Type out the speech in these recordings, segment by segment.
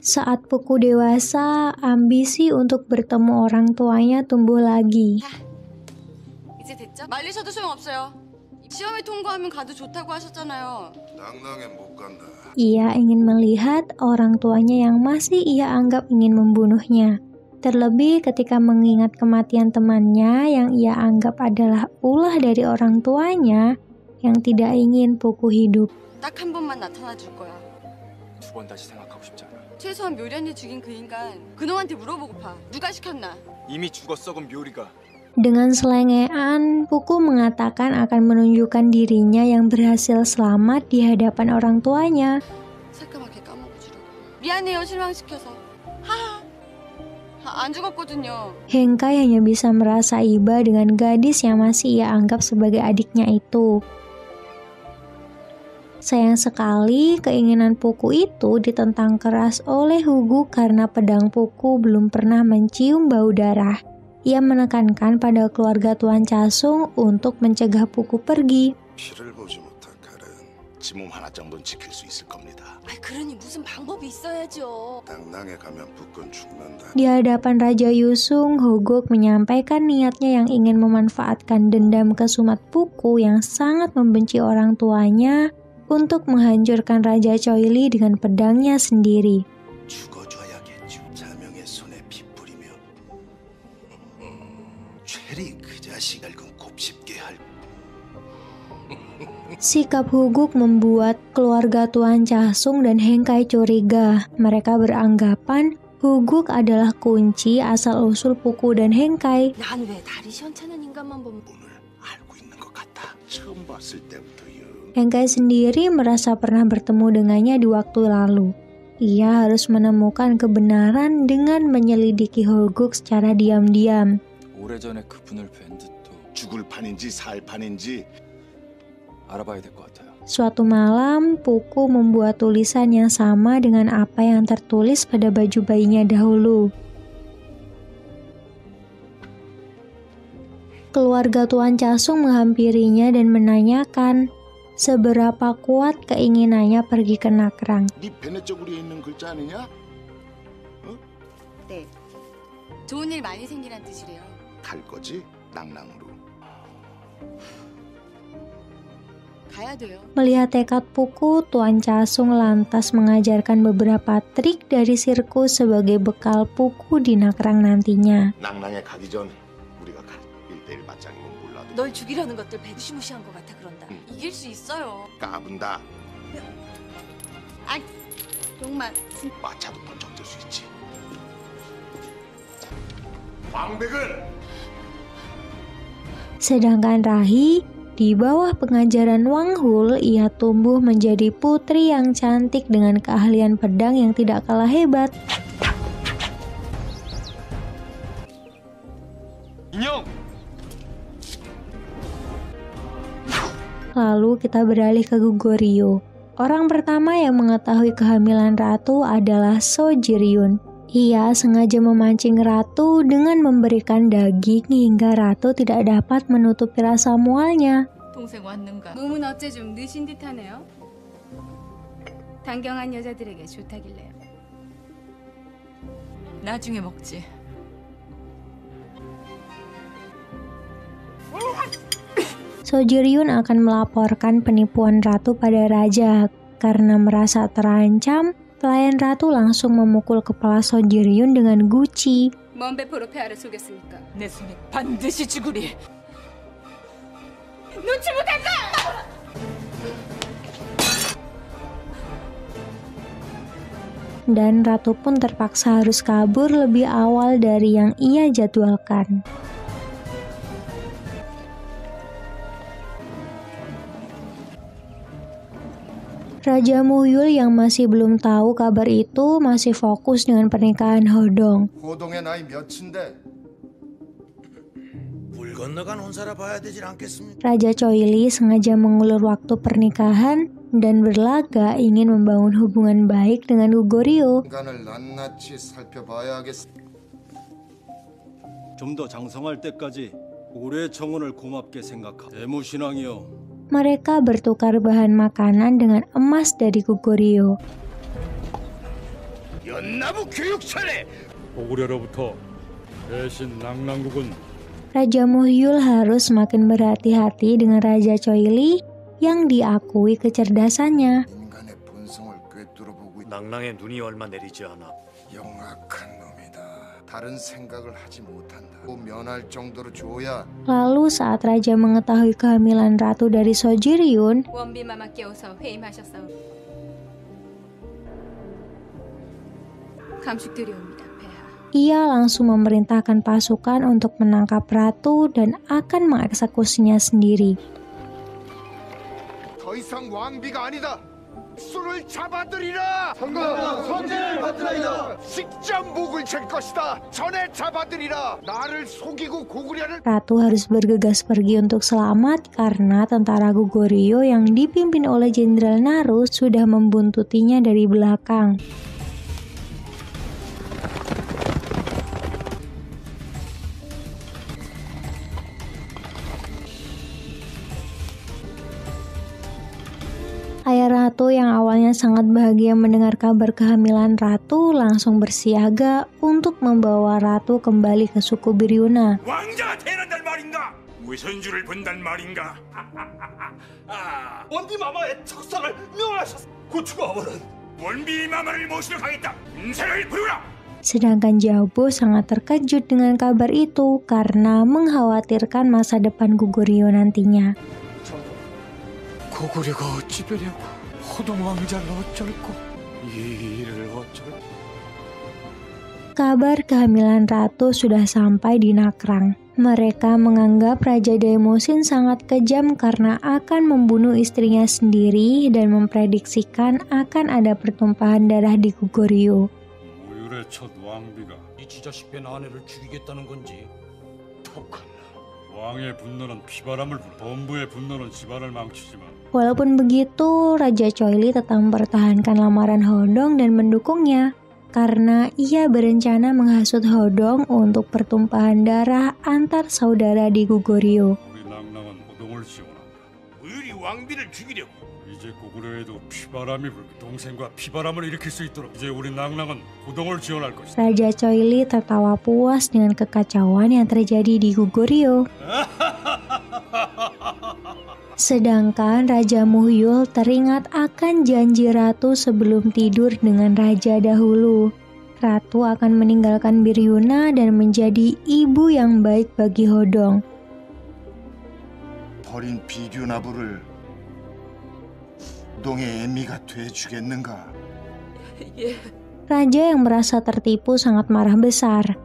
Saat Puku dewasa, ambisi untuk bertemu orang tuanya tumbuh lagi. 이제 됐죠? 말리셔도 소용없어요. 시험에 통과하면 가도 좋다고 하셨잖아요. 낭낭엔 못 간다. Ia ingin melihat orang tuanya yang masih ia anggap ingin membunuhnya. Terlebih ketika mengingat kematian temannya yang ia anggap adalah ulah dari orang tuanya yang tidak ingin Puku hidup. 딱 한 번만 나타나 줄 거야. 두 번 다시 생각하고 싶지 않아. 최소한 묘련이 죽인 그 인간 그놈한테 물어보고파. 누가 시켰나? 이미 죽어 썩은 묘리가. Dengan selengean, Puku mengatakan akan menunjukkan dirinya yang berhasil selamat di hadapan orang tuanya. 새까맣게 까먹어주려고. 미안해요 실망시켜서. 하하. 안 죽었거든요. Hengkai hanya bisa merasa iba dengan gadis yang masih ia anggap sebagai adiknya itu. Sayang sekali, keinginan Puku itu ditentang keras oleh Hugu karena pedang Puku belum pernah mencium bau darah. Ia menekankan pada keluarga Tuan Chasung untuk mencegah Puku pergi. 피를 보지 못한 칼은 지 몸 하나 정도는 지킬 수 있을 겁니다. 그러니 무슨 방법이 있어야죠. 낭낭에 가면 북군 죽는다. Di hadapan Raja Yusung, Hogok menyampaikan niatnya yang ingin memanfaatkan dendam kesumat Puku yang sangat membenci orang tuanya untuk menghancurkan Raja Choili dengan pedangnya sendiri. 죽어줘야겠죠. 자명의 손에 피 뿌리며 죄리 그 자식을 곱씹게 할. Sikap Huguk membuat keluarga Tuan Chasung dan Hengkai curiga. Mereka beranggapan Huguk adalah kunci asal-usul Puku dan Hengkai. 난 왜 다리 시원찮은 인간만 보면 오늘 알고 있는 것 같아. 처음 봤을 때부터요. Hengkai sendiri merasa pernah bertemu dengannya di waktu lalu. Ia harus menemukan kebenaran dengan menyelidiki Hoguk secara diam-diam. 오래전에 그분을 뵌 듯도 죽을 판인지 살 판인지 알아봐야 될 것 같아요. Suatu malam, Puku membuat tulisan yang sama dengan apa yang tertulis pada baju bayinya dahulu. Keluarga Tuan Chasung menghampirinya dan menanyakan seberapa kuat keinginannya pergi ke Nakrang. 네 베네 쪽으로 있는 글자 아니냐? 네. 좋은 일 많이 생기란 뜻이래요. 갈 거지? 낭낭으로. 가야 돼요. Melihat tekad Puku, Tuan Chasung lantas mengajarkan beberapa trik dari sirkus sebagai bekal Puku di Nakrang nantinya. 낭낭에 가기 전 우리가 갈 1대1 맞짱이면 몰라도 널 죽이려는 것들 배구시무시한 것 같아 그런다. 이길 수 있어요. 까분다. 정말. 마차도 번쩍 들 수 있지. 광백은 Sedangkan Rahi, di bawah pengajaran Wang Hul, ia tumbuh menjadi putri yang cantik dengan keahlian pedang yang tidak kalah hebat. 인형! Lalu kita beralih ke Goguryeo. Orang pertama yang mengetahui kehamilan Ratu adalah So Jiryun. Ia sengaja memancing Ratu dengan memberikan daging hingga Ratu tidak dapat menutupi rasa mualnya. 동생 왔는가? 몸은 어째 좀 느신 듯하네요. 단경한 여자들에게 좋다길래요. 나중에 먹지. So Jiryun akan melaporkan penipuan Ratu pada Raja. Karena merasa terancam, pelayan Ratu langsung memukul kepala So Jiryun dengan guci. 뭔 배포로 폐하를 속였습니까? 내 손에 반드시 죽으리. 눈치 못할까? Dan Ratu pun terpaksa harus kabur lebih awal dari yang ia jadwalkan. Raja Muhyul yang masih belum tahu kabar itu masih fokus dengan pernikahan Hodong. 호동의 나이 몇인데? 물 건너간 혼사라 봐야 되질 않겠습니까? Raja Choili sengaja mengulur waktu pernikahan dan berlaga ingin membangun hubungan baik dengan Goguryeo. 인간을 낱낱이 살펴봐야겠어. 좀 더 장성할 때까지 올해 정원을 고맙게 생각하. 대무신앙이여. Mereka bertukar bahan makanan dengan emas dari Goguryeo. 연나부 교육 차례. 고구려로부터 대신 낭랑국은 Raja Muhyul harus semakin berhati-hati dengan Raja Choili yang diakui kecerdasannya. 인간의 본성을 꿰뚫어보고 낭랑의 눈이 얼마 내리지 않아. 영악한 놈이다. 다른 생각을 하지 못한다. 면할 정도로 줘야. Lalu saat Raja mengetahui kehamilan ratu dari Sojiryun, 원비마마 깨워서 회임하셨사오. 감축드리옵니다, 폐하. ia langsung memerintahkan pasukan untuk menangkap ratu dan akan mengeksekusinya sendiri. 더 이상 왕비가 아니다. 술을 잡아들이라. 성가 선제를 받으라이다. 직접 목을 잴 것이다. 전에 잡아들이라. 나를 속이고 고구려를. Ratu harus bergegas pergi untuk selamat karena tentara Goguryeo yang dipimpin oleh Jenderal Naru sudah membuntutinya dari belakang. Ayah ratu yang awalnya sangat bahagia mendengar kabar kehamilan ratu langsung bersiaga untuk membawa ratu kembali ke suku Biryuna. 왕자가 태어난단 말인가? 위선주를 본단 말인가? 원비 마마의 척상을 명하셨어. 고추가원은 원비 마마를 모시러 가겠다. 인사를 부르라. Sedangkan Jabo sangat terkejut dengan kabar itu karena mengkhawatirkan masa depan Goguryeo nantinya. 고구려가 어찌 되려고 호동 왕자를 어쩔고 이 일을 어쩔고. Kabar kehamilan ratu sudah sampai di Nakrang. Mereka menganggap Raja Daemosin sangat kejam karena akan membunuh istrinya sendiri dan memprediksikan akan ada pertumpahan darah di Goguryeo. 무율의 첫 왕비가 이 지자식된 아내를 죽이겠다는 건지. 독한 왕의 분노는 피바람을 불어 범부의 분노는 집안을 망치지만 Walaupun begitu, Raja Choili tetap mempertahankan lamaran Hodong dan mendukungnya karena ia berencana menghasut Hodong untuk pertumpahan darah antar saudara di Goguryeo. 우리 낭랑은 호동을 지원한다. 무율이 왕비를 죽이려고. 이제 고구려에도 피바람이 불고 동생과 피바람을 일으킬 수 있도록 이제 우리 낭랑은 호동을 지원할 것이다. Raja Choili tertawa puas dengan kekacauan yang terjadi di Goguryeo. Sedangkan Raja Muhyul teringat akan janji ratu sebelum tidur dengan raja dahulu. Ratu akan meninggalkan Biryuna dan menjadi ibu yang baik bagi Hodong. 버린 비류나부를 호동의 애미가 돼주겠는가? Raja yang merasa tertipu sangat marah besar.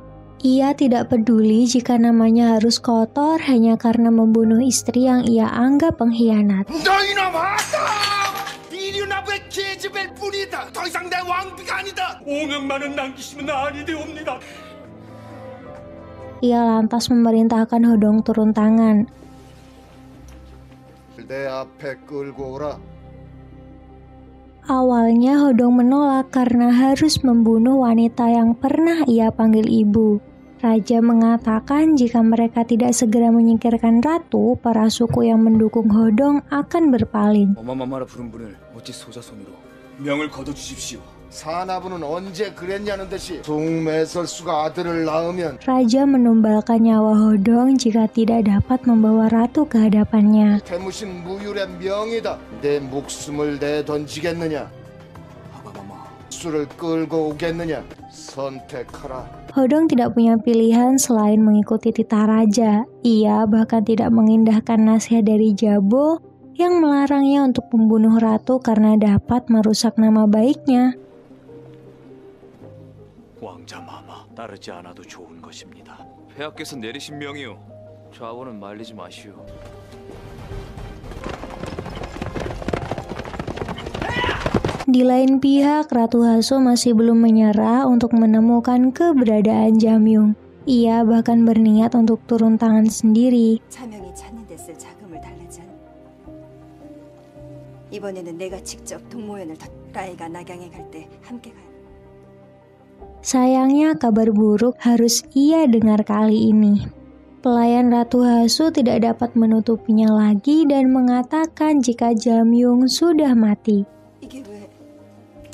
Ia tidak peduli jika namanya harus kotor hanya karena membunuh istri yang ia anggap pengkhianat. 너희놈 하다! 비류나부의 계집일 뿐이다. 더 이상 내 왕비가 아니다. 5명만은 남기시면 아니 되옵니다. Ia lantas memerintahkan Hodong turun tangan. 내 앞에 끌고 오라. Awalnya Hodong menolak karena harus membunuh wanita yang pernah ia panggil ibu. Raja mengatakan jika mereka tidak segera menyingkirkan ratu, para suku yang mendukung Hodong akan berpaling. 어마마마라 부른 분을 어찌 소자손으로 명을 거둬주십시오. 사나부는 언제 그랬냐는 듯이 숭매설수가 아들을 낳으면 Raja menumbalkan nyawa Hodong jika tidak dapat membawa ratu ke hadapannya. 태무신 무율의 명이다. 내 목숨을 내던지겠느냐? 아바마마 술을 끌고 오겠느냐? 선택하라. Hodong tidak punya pilihan selain mengikuti titah raja. Ia bahkan tidak mengindahkan nasihat dari Jabo yang melarangnya untuk membunuh ratu karena dapat merusak nama baiknya. 왕자 마마 따르지 않아도 좋은 것입니다. 폐하께서 내리신 명이요. 좌원은 말리지 마시오. Di lain pihak, Ratu Haso masih belum menyerah untuk menemukan keberadaan Jamyung. Ia bahkan berniat untuk turun tangan sendiri. 차명이 찾는 데 쓸 자금을 달라지 않. 이번에는 내가 직접 동모연을 라이가 낙양에 갈 때 함께 가. Sayangnya kabar buruk harus ia dengar kali ini. Pelayan Ratu Haso tidak dapat menutupinya lagi dan mengatakan jika Jamyung sudah mati. 이게 왜?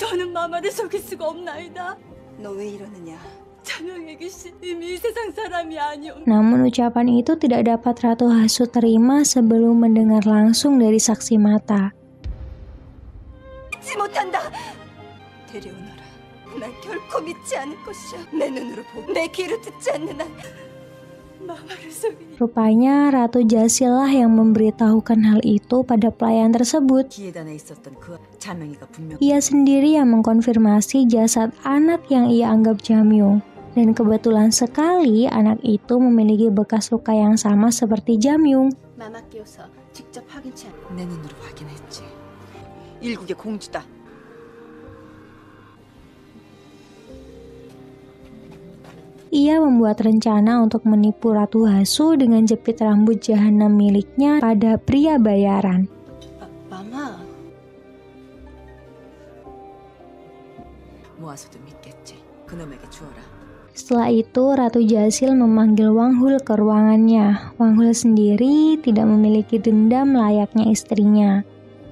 더는 마마를 속일 수가 없나이다. 너 왜 이러느냐? Namun ucapan itu tidak dapat Ratu Hasu terima sebelum mendengar langsung dari saksi mata. 믿지 못한다. 데려오너라. 난 결코 믿지 않을 것이야. 내 눈으로 보고 내 귀로 듣지 않는 한 마마를 속이니. Rupanya Ratu Jasil lah yang memberitahukan hal itu pada pelayan tersebut. 기회단에 있었던 그 자명이가 분명. Ia sendiri yang mengkonfirmasi jasad anak yang ia anggap Jamyung. Dan kebetulan sekali anak itu memiliki bekas luka yang sama seperti Jamyung. 마마 끼워서 직접 확인치 않. 내 눈으로 확인했지. 일국의 공주다. Ia membuat rencana untuk menipu Ratu Hasu dengan jepit rambut jahanam miliknya pada pria bayaran. 마마. 모아서도 믿겠지. 그놈에게 주어라. Setelah itu Ratu Jasil memanggil Wang Hul ke ruangannya. Wang Hul sendiri tidak memiliki dendam layaknya istrinya.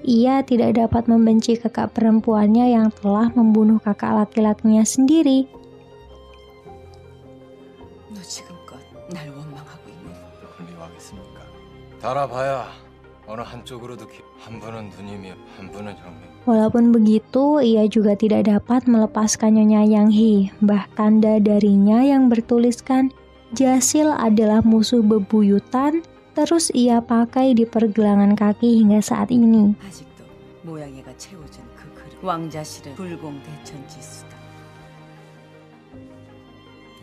Ia tidak dapat membenci kakak perempuannya yang telah membunuh kakak laki-lakinya sendiri. 너 지금껏 날 원망하고 있니? 불리하겠습니까? 달아봐야 어느 한쪽으로도 한 분은 누님이 한 분은 형님. Walaupun begitu, ia juga tidak dapat melepaskan Nyonya Yang He. Bahkan darinya yang bertuliskan Jasil adalah musuh bebuyutan, terus ia pakai di pergelangan kaki hingga saat ini. 아직도 모양이가 채워준 그 그림. 왕자실은 불공대천지수다.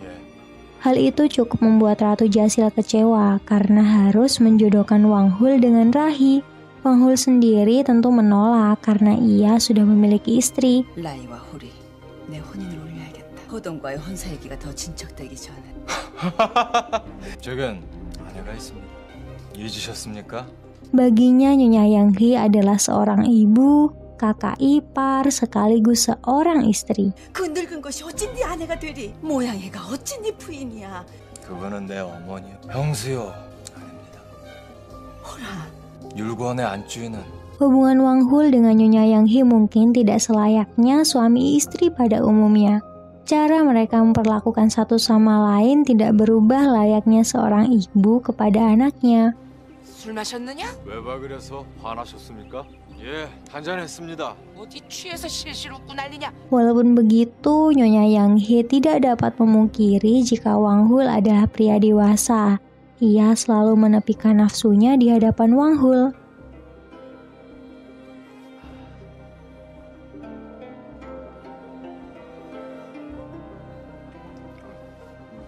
예. Hal itu cukup membuat Ratu Jasil kecewa karena harus menjodohkan Wang Hul dengan Rahi. Wang Hul sendiri tentu menolak karena ia sudah memiliki istri. 라이와 홀이 내 혼인을 올려야겠다. 호동과의 혼사 얘기가 더 진척되기 전에. 저건 아내가 있습니다. 잊으셨습니까? Baginya Nyonya Yang He adalah seorang ibu, kakak ipar, sekaligus seorang istri. 그 늙은 것이 어찌 네 아내가 되리? 모양이가 어찌 네 부인이야? 그분은 내 어머니요. 형수요. 아닙니다. 호라. 율권의 안주인은 Hubungan Wang Hul dengan Nyonya Yang He mungkin tidak selayaknya suami istri pada umumnya. Cara mereka memperlakukan satu sama lain tidak berubah layaknya seorang ibu kepada anaknya. 술 마셨느냐? 왜 그래서 화나셨습니까? 예, 한잔했습니다. 어디 취해서 실실 웃고 난리냐? Walaupun begitu, Nyonya Yang He tidak dapat memungkiri jika Wang Hul adalah pria dewasa. Ia selalu menepikan nafsunya di hadapan Wang Hul.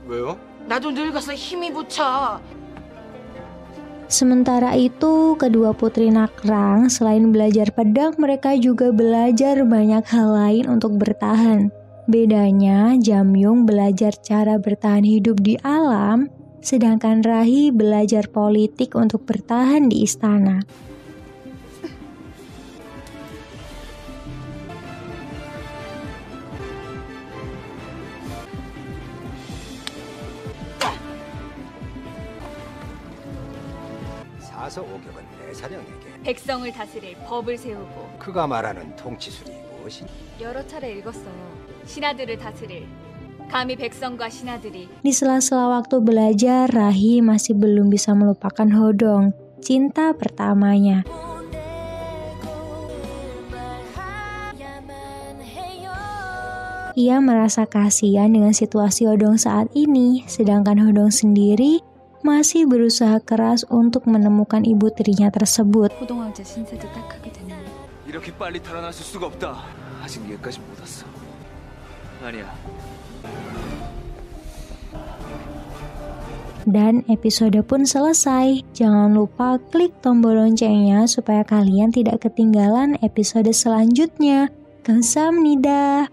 왜요? 나도 늙어서 힘이 붙여. Sementara itu, kedua putri Nakrang selain belajar pedang, mereka juga belajar banyak hal lain untuk bertahan. Bedanya, Jamyung belajar cara bertahan hidup di alam, sedangkan Rahi belajar politik untuk bertahan di istana. 사서 오격은 내 사령에게 백성을 다스릴 법을 세우고 그가 말하는 통치술이 무엇이니? 여러 차례 읽었어요. 신하들을 다스릴 kami 백성과 신하들이 Di sela-sela waktu belajar, Rahi masih belum bisa melupakan Hodong, cinta pertamanya. Ia merasa kasihan dengan situasi Hodong saat ini, sedangkan Hodong sendiri masih berusaha keras untuk menemukan ibu tirinya tersebut. 호동왕자 신세도 딱 하게 되는 이렇게 빨리 달아났을 수가 없다. 아직 여기까지 못 왔어. 아니야. Dan episode pun selesai. Jangan lupa klik tombol loncengnya supaya kalian tidak ketinggalan episode selanjutnya. Kamsahamnida.